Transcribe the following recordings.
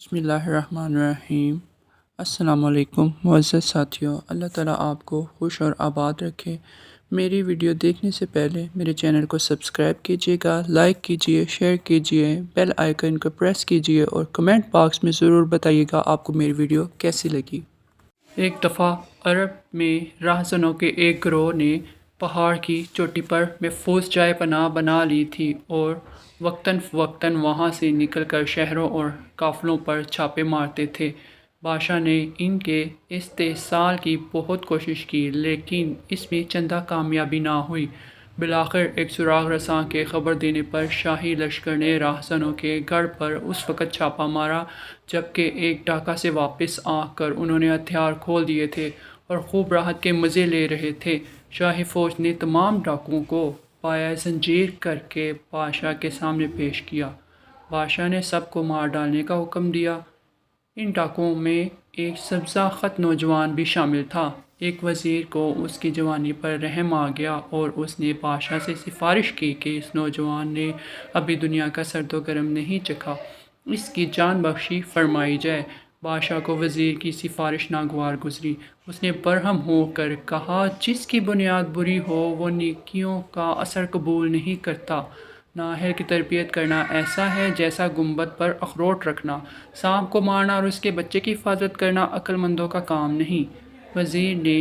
बिस्मिल्लाहिर्रहमानिर्रहीम। अस्सलामुअलैकुम मुअज़्ज़ज़ साथियों, अल्लाह ताला आपको खुश और आबाद रखे। मेरी वीडियो देखने से पहले मेरे चैनल को सब्सक्राइब कीजिएगा, लाइक कीजिए, शेयर कीजिए, बेल आइकन को प्रेस कीजिए और कमेंट बॉक्स में ज़रूर बताइएगा आपको मेरी वीडियो कैसी लगी। एक दफ़ा अरब में राहज़नों के एक गिरोह ने पहाड़ की चोटी पर महफूज जाए पनाह बना ली थी और वक्तन फ़वक्तन वहाँ से निकलकर शहरों और काफ़िलों पर छापे मारते थे। बादशाह ने इनके इस्तेहसाल की बहुत कोशिश की, लेकिन इसमें चंदा कामयाबी ना हुई। बिलाखिर एक सुराग रसां के खबर देने पर शाही लश्कर ने राहज़नों के गढ़ पर उस वक़्त छापा मारा जबकि एक डाका से वापस आकर उन्होंने हथियार खोल दिए थे और खूब राहत के मज़े ले रहे थे। शाही फ़ौज ने तमाम डाकुओं को पाया जंजीर करके बादशाह के सामने पेश किया। बादशाह ने सबको मार डालने का हुक्म दिया। इन डाकुओं में एक सब्ज़ा ख़त नौजवान भी शामिल था। एक वज़ीर को उसकी जवानी पर रहम आ गया और उसने बादशाह से सिफारिश की कि इस नौजवान ने अभी दुनिया का सर्दो गर्म नहीं चखा, इसकी जान बख्शी फरमाई जाए। बादशाह को वज़ीर की सिफारिश नागवार गुजरी। उसने बरहम होकर कहा, जिसकी बुनियाद बुरी हो वो नेकियों का असर कबूल नहीं करता। नाहल की तरबियत करना ऐसा है जैसा गुंबद पर अखरोट रखना। सांप को मारना और उसके बच्चे की हिफाजत करना अक्लमंदों का काम नहीं। वज़ीर ने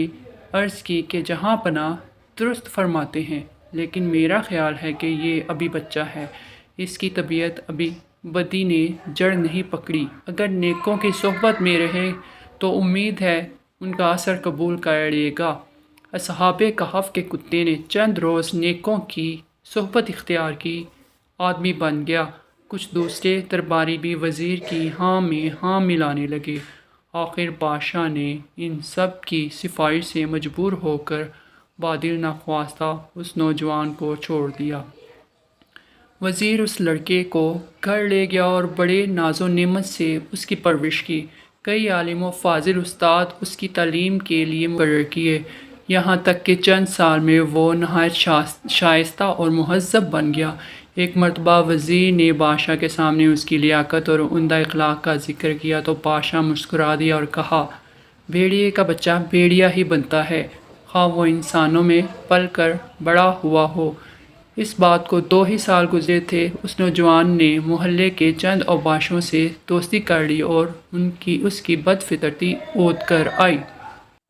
अर्ज़ की कि जहाँ पनाह दुरुस्त फरमाते हैं, लेकिन मेरा ख्याल है कि ये अभी बच्चा है, इसकी तबीयत अभी बदी ने जड़ नहीं पकड़ी। अगर नेकों की सोहबत में रहे तो उम्मीद है उनका असर कबूल कर लेगा। असहाबे कहफ के कुत्ते ने चंद रोज़ नेकों की सोहबत इख्तियार की, आदमी बन गया। कुछ दूसरे दरबारी भी वज़ीर की हाँ में हाँ मिलाने लगे। आखिर बादशाह ने इन सब की सिफारिश से मजबूर होकर बादिल नाख्वास्ता उस नौजवान को छोड़ दिया। वज़ीर उस लड़के को घर ले गया और बड़े नाज़ो नेमत से उसकी परवरिश की। कई आलिम व फाजिल उस्ताद उसकी तालीम के लिए मुकर्रर किए, यहाँ तक कि चंद साल में वो नहायत शाइस्ता और मुहज़्ज़ब बन गया। एक मरतबा वज़ीर ने बादशाह के सामने उसकी लियाकत और उम्दा अखलाक का जिक्र किया तो बादशाह मुस्कुरा दिया और कहा, भेड़िए का बच्चा भेड़िया ही बनता है, ख़्वाह वो इंसानों में पल कर बड़ा हुआ हो। इस बात को 2 ही साल गुजरे थे, उस नौजवान ने मोहल्ले के चंद औबाशों से दोस्ती कर ली और उसकी बदफितरती ओद कर आई।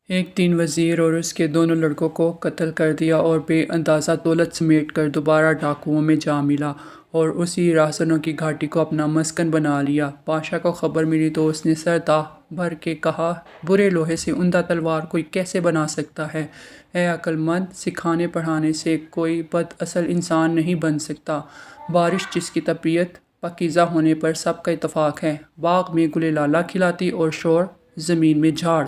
एक दिन वज़ीर और उसके दोनों लड़कों को कत्ल कर दिया और बेअंदाज़ा दौलत समेट कर दोबारा डाकुओं में जा मिला और उसी राहज़नों की घाटी को अपना मस्कन बना लिया। बादशाह को खबर मिली तो उसने सर दाह भर के कहा, बुरे लोहे से उम्दा तलवार कोई कैसे बना सकता है? ऐ अक्लमंद, सिखाने पढ़ाने से कोई बद असल इंसान नहीं बन सकता। बारिश जिसकी तबीयत पाकीज़ा होने पर सबका इत्तफाक है, बाग में गुले लाला खिलाती और शोर ज़मीन में झाड़।